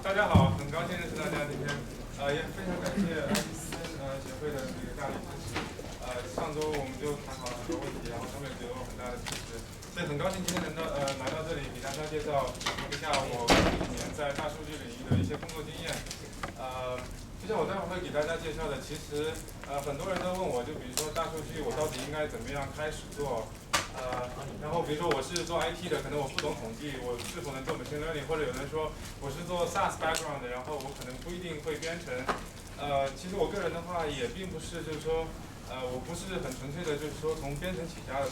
大家好，很高兴认识大家今天，也非常感谢IT资深协会的这个大力支持。上周我们就谈好了很多问题，然后他们也给了我很大的支持，所以很高兴今天来到这里，给大家介绍一下我这几年在大数据领域的一些工作经验。就像我待会儿会给大家介绍的，其实很多人都问我，就比如说大数据我到底应该怎么样开始做？然后比如说我是做 IT 的，可能我不懂统计，我是否能做 machine learning？ 或者有人说我是做 SaaS background 的，然后我可能不一定会编程。其实我个人的话也并不是，就是说，我不是很纯粹的，就是说从编程起家的。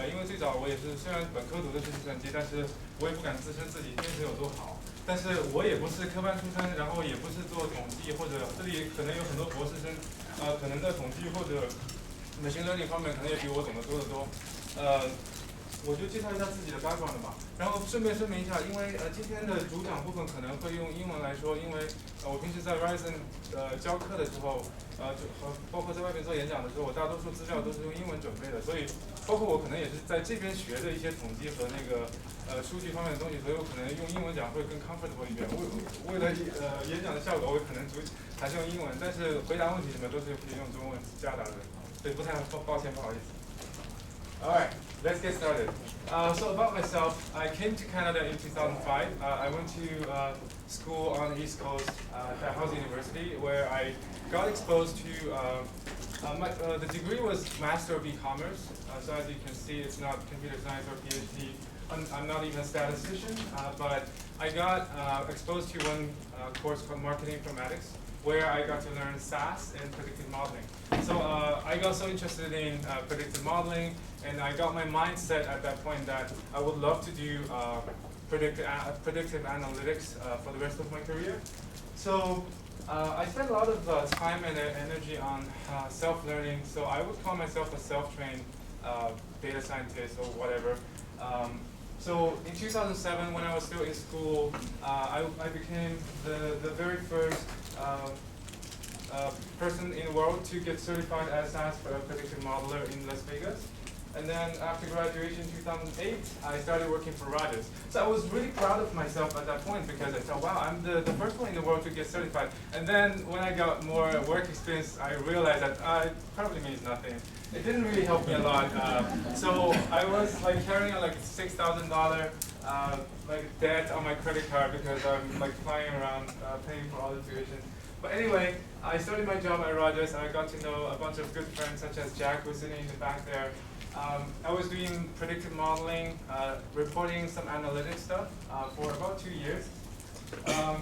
因为最早我也是，虽然本科读的是计算机，但是我也不敢自称自己编程有多好。但是我也不是科班出身，然后也不是做统计，或者这里可能有很多博士生，可能在统计或者 machine learning 方面可能也比我懂得多得多。我就介绍一下自己的 background 吧，然后顺便声明一下，因为今天的主讲部分可能会用英文来说，因为我平时在 Ryzen 教课的时候，包括在外面做演讲的时候，我大多数资料都是用英文准备的，所以包括我可能也是在这边学的一些统计和那个数据方面的东西，所以我可能用英文讲会更 comfortable 一点。为了演讲的效果，我可能还是用英文，但是回答问题什么都是可以用中文夹杂的，所以不太抱歉，不好意思。Alright, let's get started. So about myself, I came to Canada in 2005. I went to school on the East Coast at Dalhousie University, where I got exposed to, the degree was Master of E-Commerce. So as you can see, it's not computer science or PhD. I'm not even a statistician, but I got exposed to one course called Marketing Informatics, where I got to learn SaaS and predictive modeling. So I got so interested in predictive modeling, and I got my mindset at that point that I would love to do predictive analytics for the rest of my career. So I spent a lot of time and energy on self-learning, so I would call myself a self-trained data scientist or whatever. So in 2007, when I was still in school, I became the very first person in the world to get certified as SaaS predictive modeler in Las Vegas. And then after graduation in 2008, I started working for Rogers. So I was really proud of myself at that point because I thought, wow, I'm the first one in the world to get certified. And then when I got more work experience, I realized that it probably means nothing. It didn't really help me a lot. So I was like carrying like $6,000 like debt on my credit card because I'm like flying around paying for all the tuition. But anyway, I started my job at Rogers. I got to know a bunch of good friends such as Jack, who's sitting in the back there. I was doing predictive modeling, reporting some analytics stuff for about 2 years. And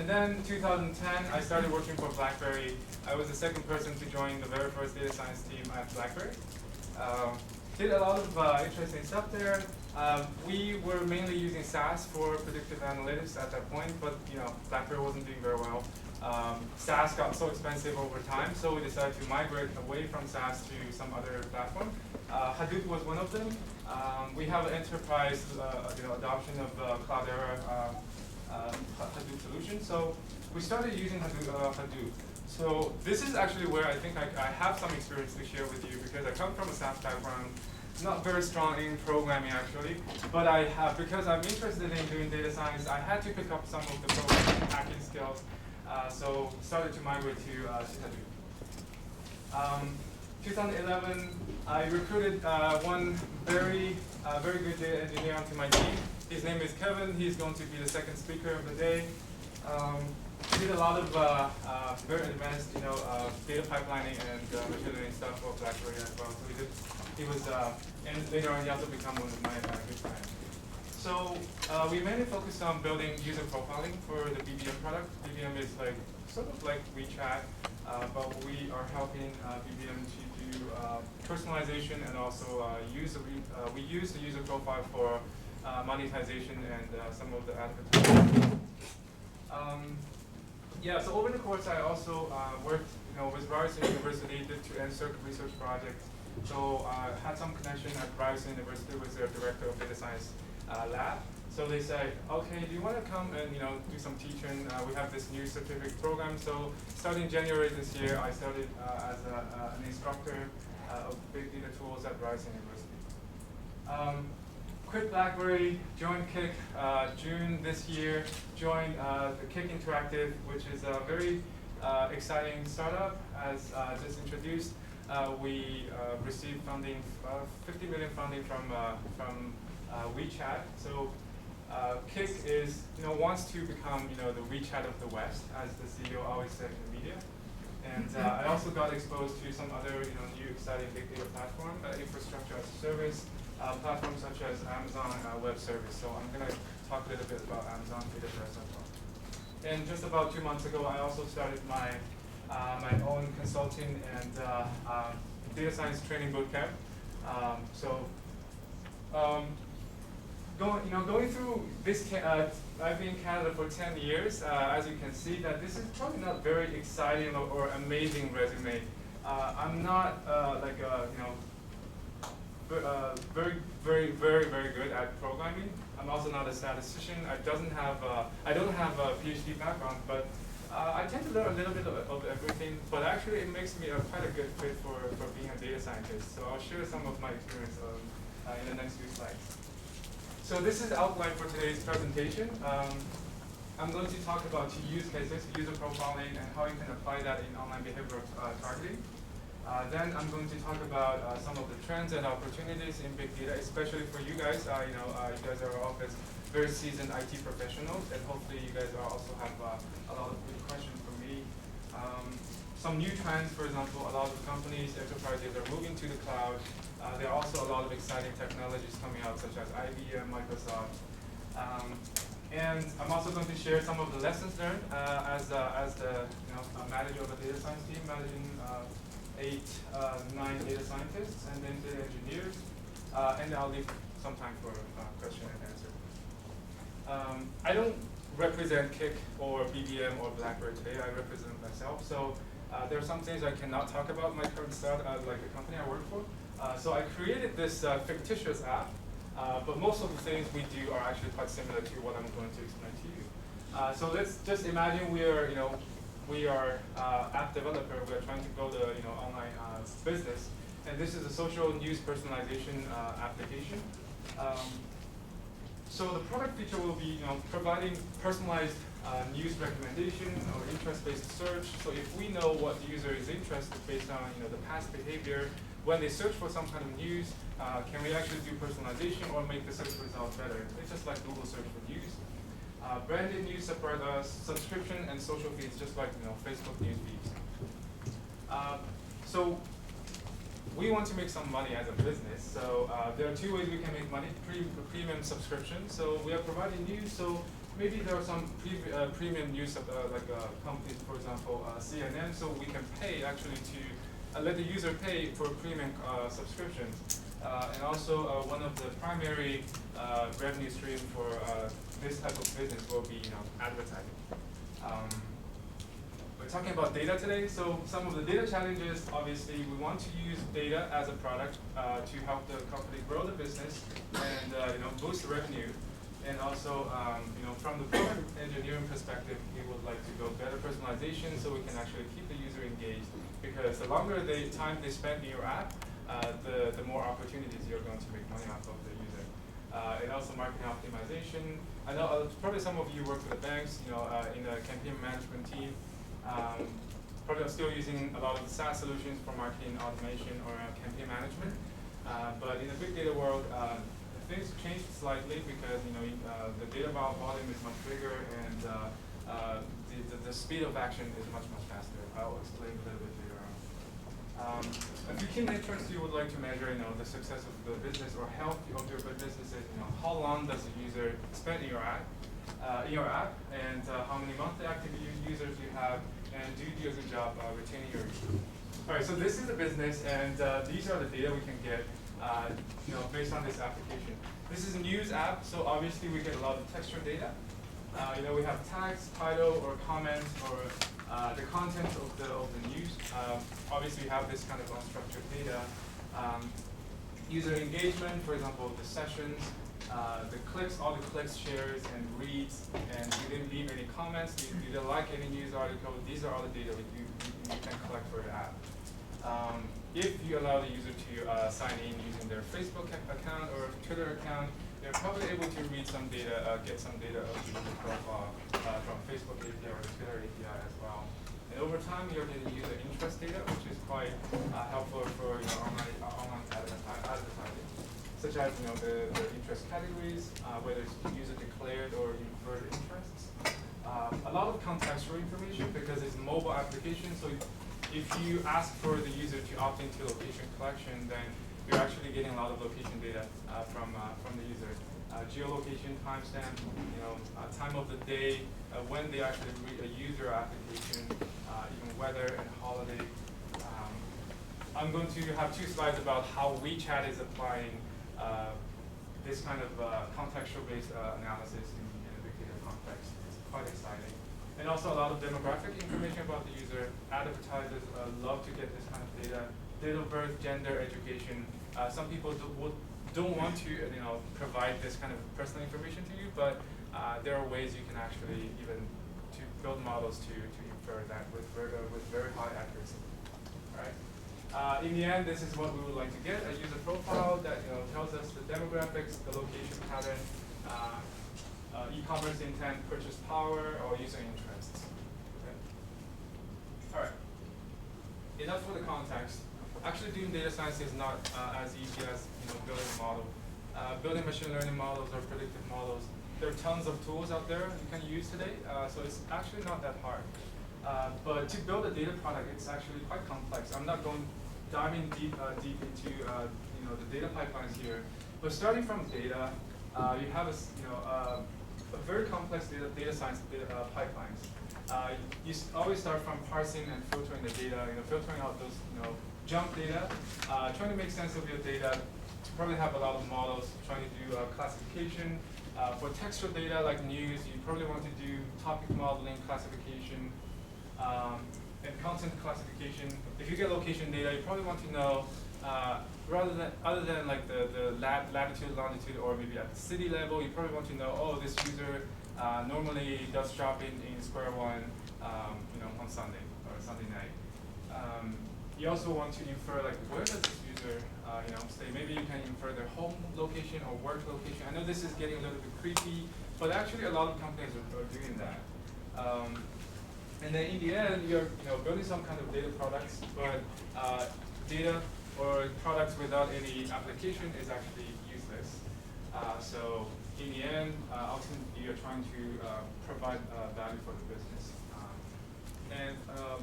then 2010, I started working for BlackBerry. I was the second person to join the very first data science team at BlackBerry. Did a lot of interesting stuff there. We were mainly using SaaS for predictive analytics at that point, but BlackBerry wasn't doing very well. SaaS got so expensive over time, so we decided to migrate away from SaaS to some other platform. Hadoop was one of them. We have an enterprise adoption of Cloudera Hadoop solution, so we started using Hadoop. So this is actually where I think I have some experience to share with you because I come from a SaaS background. Not very strong in programming actually, but I have, because I'm interested in doing data science, I had to pick up some of the programming hacking skills. So started to migrate to Hadoop. 2011, I recruited one very good data engineer onto my team. His name is Kevin. He's going to be the second speaker of the day. Did a lot of very advanced, data pipelining and machine learning stuff for BlackBerry as well. So he was, and later on he also became one of my good friends. So we mainly focused on building user profiling for the BBM product. BBM is like sort of like WeChat, but we are helping BBM to do personalization and also we use the user profile for monetization and some of the advertising. So over the course, I also worked, with Ryerson University, did two NSERC research projects. So I had some connection at Ryerson University with their director of data science lab. So they said, okay, do you want to come and do some teaching? We have this new certificate program. So starting January this year, I started as an instructor of big data tools at Ryerson University. quit BlackBerry, joined Kik June this year, joined the Kik Interactive, which is a very exciting startup. As just introduced, we received funding, 50 million funding from WeChat. So Kik is, wants to become, the WeChat of the West, as the CEO always said in the media. And I also got exposed to some other, new exciting big data platform, infrastructure as a service, platforms such as Amazon Web Service. So I'm going to talk a little bit about Amazon AWS as well. And just about 2 months ago, I also started my own consulting and data science training bootcamp. Going through this, I've been in Canada for 10 years. As you can see, that this is probably not very exciting or amazing resume. I'm not very good at programming. I'm also not a statistician. I don't have a PhD background, but I tend to learn a little bit of everything. But actually, it makes me quite a good fit for being a data scientist. So I'll share some of my experience in the next few slides. So this is the outline for today's presentation. I'm going to talk about 2 use cases, user profiling, and how you can apply that in online behavioral targeting. Then I'm going to talk about some of the trends and opportunities in big data, especially for you guys. You guys are all very seasoned IT professionals, and hopefully you guys also have a lot of good questions for me. Some new trends, for example, a lot of companies, enterprises are moving to the cloud. There are also a lot of exciting technologies coming out, such as IBM, Microsoft. And I'm also going to share some of the lessons learned as the manager of a data science team, managing 9 data scientists and then data engineers. And I'll leave some time for question and answer. I don't represent Kik or BBM or BlackBerry today. I represent myself. So there are some things I cannot talk about my current start, like the company I work for. So I created this fictitious app, but most of the things we do are actually quite similar to what I'm going to explain to you. So let's just imagine we are app developer. We are trying to build a online business, and this is a social news personalization application. So the product feature will be providing personalized news recommendation or interest-based search. So if we know what the user is interested based on the past behavior, when they search for some kind of news, can we actually do personalization or make the search result better? It's just like Google search for news. Branded news separate subscription and social feeds, just like Facebook news feeds. So we want to make some money as a business. So there are 2 ways we can make money: premium subscription. So we are providing news. So maybe there are some premium news like companies, for example, CNN. So we can pay actually to let the user pay for premium subscriptions. And also one of the primary revenue streams for this type of business will be advertising. We're talking about data today. So some of the data challenges, obviously, we want to use data as a product to help the company grow the business and boost revenue. And also, from the product engineering perspective, we would like to go better personalization so we can actually keep the user engaged. Because the longer time they spend in your app, the more opportunities you're going to make money off of the user. And also marketing optimization. I know probably some of you work for the banks, in the campaign management team. Probably are still using a lot of the SaaS solutions for marketing automation or campaign management. But in the big data world, things changed slightly because the data volume is much bigger and the speed of action is much faster. I'll explain a little bit later on. A few key metrics you would like to measure, the success of the business or health of your business is, how long does the user spend in your app, and how many monthly active users you have, and do you do a good job retaining your users. All right, so this is a business, and these are the data we can get, based on this application. This is a news app, so obviously we get a lot of texture data. We have tags, title, or comment, or the content of the news. Obviously, we have this kind of unstructured data. User engagement, for example, the sessions, the clicks, all the clicks, shares, and reads, and you didn't leave any comments, you didn't like any news article. These are all the data you can collect for your app. If you allow the user to sign in using their Facebook account or Twitter account, you're probably able to read some data, get some data of the user profile from Facebook API or the Twitter API as well. And over time, you're getting user interest data, which is quite helpful for online advertising, such as the interest categories, whether it's user declared or inferred interests. A lot of contextual information because it's a mobile application. So if you ask for the user to opt into location collection, then you're actually getting a lot of location data from the user. Geolocation, timestamp, time of the day, when they actually read a user application, even weather and holiday. I'm going to have 2 slides about how WeChat is applying this kind of contextual-based analysis in a big data context. It's quite exciting. And also a lot of demographic information about the user. Advertisers love to get this kind of data. Date of birth, gender, education. Some people don't want to provide this kind of personal information to you, but there are ways you can actually even to build models to infer that with very high accuracy. All right. In the end, this is what we would like to get: a user profile that tells us the demographics, the location pattern, e-commerce intent, purchase power, or user interests. Okay. All right. Enough for the context. Actually, doing data science is not as easy as building a model. Building machine learning models or predictive models, there are tons of tools out there you can use today, so it's actually not that hard. But to build a data product, it's actually quite complex. I'm not diving deep into the data pipelines here, but starting from data, you have a very complex data science pipelines. You always start from parsing and filtering the data, filtering out those junk data, trying to make sense of your data. You probably have a lot of models trying to do classification. For textual data like news, you probably want to do topic modeling, classification, and content classification. If you get location data, you probably want to know, other than like the latitude, longitude, or maybe at the city level, you probably want to know, oh, this user normally does shopping in Square One, on Sunday or Sunday night. You also want to infer like where does this user stay. Maybe you can infer their home location or work location. I know this is getting a little bit creepy, but actually a lot of companies are doing that. And then in the end, you're building some kind of data products, but data or products without any application is actually useless. So in the end, ultimately you're trying to provide value for the business. And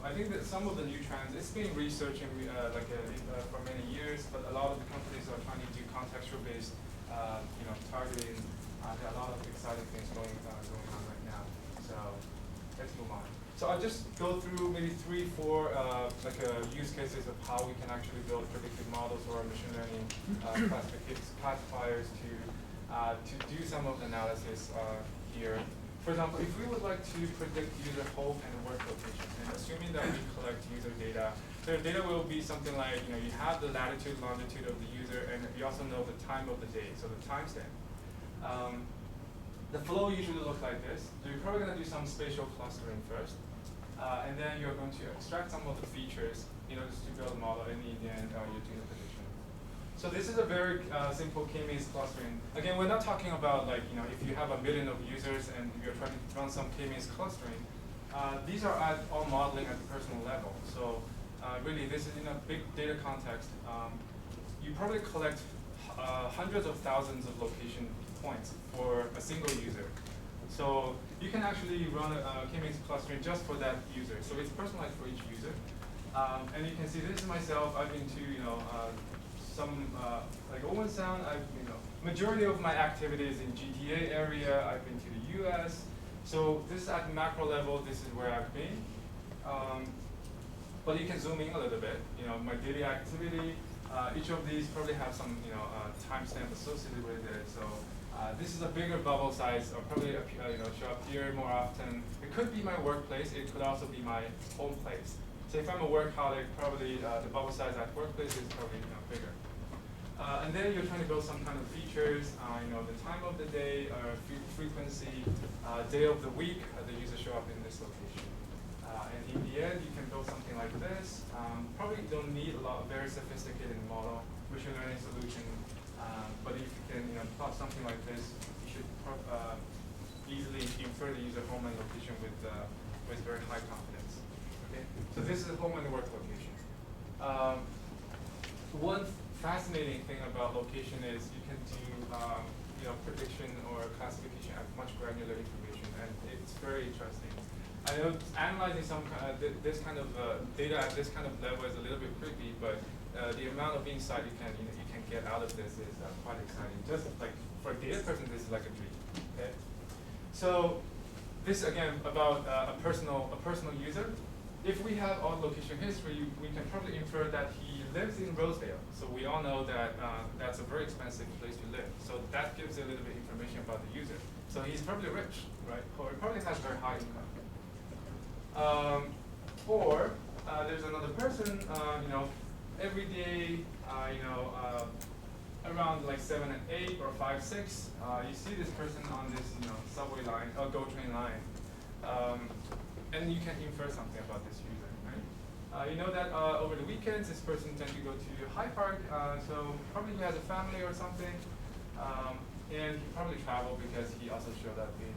I think that some of the new trends, it's been researched for many years, but a lot of the companies are trying to do contextual-based, targeting. There are a lot of exciting things going on right now. So let's move on. So I'll just go through maybe 3, 4 use cases of how we can actually build predictive models or machine learning classifiers to do some of the analysis here. For example, if we would like to predict user home and work locations, and assuming that we collect user data, their data will be something like, you have the latitude, longitude of the user, and you also know the time of the day, so the timestamp. The flow usually looks like this. So you're probably going to do some spatial clustering first, and then you're going to extract some of the features, just to build a model, and in the end, you're doing a prediction. So this is a very simple k-means clustering. Again, we're not talking about if you have 1 million of users and you're trying to run some k-means clustering. These are all modeling at the personal level. So really, this is in a big data context. You probably collect hundreds of thousands of location points for a single user. So you can actually run a k-means clustering just for that user. So it's personalized for each user. And you can see this is myself. I've been to like Owen Sound. Majority of my activities in GTA area. I've been to the U.S. So this is at macro level. This is where I've been. But you can zoom in a little bit. My daily activity. Each of these probably have some timestamp associated with it. So this is a bigger bubble size. I'll probably show up here more often. It could be my workplace. It could also be my home place. So if I'm a workaholic, probably the bubble size at workplace is probably bigger. And then you're trying to build some kind of features, the time of the day, frequency, day of the week, the user show up in this location. And in the end, you can build something like this. Probably don't need a very sophisticated model, machine learning solution. But if you can plot something like this, you should easily infer the user home and location with very high confidence. Okay, so this is home and work location. One fascinating thing about location is you can do prediction or classification at much granular information, and it's very interesting. I know analyzing this kind of data at this kind of level is a little bit creepy, but the amount of insight you can get out of this is quite exciting. Just like for a data person, this is like a dream. Okay, so this again about a personal user. If we have all location history, we can probably infer that he lives in Rosedale. So we all know that that's a very expensive place to live. So that gives a little bit of information about the user. So he's probably rich, right? Or probably has very high income. Or there's another person, every day, around like 7 and 8 or 5, 6, you see this person on this, subway line or GO train line. And you can infer something about this user, right? You know that over the weekends, this person tends to go to Hyde Park, so probably he has a family or something, and he probably traveled because he also showed up in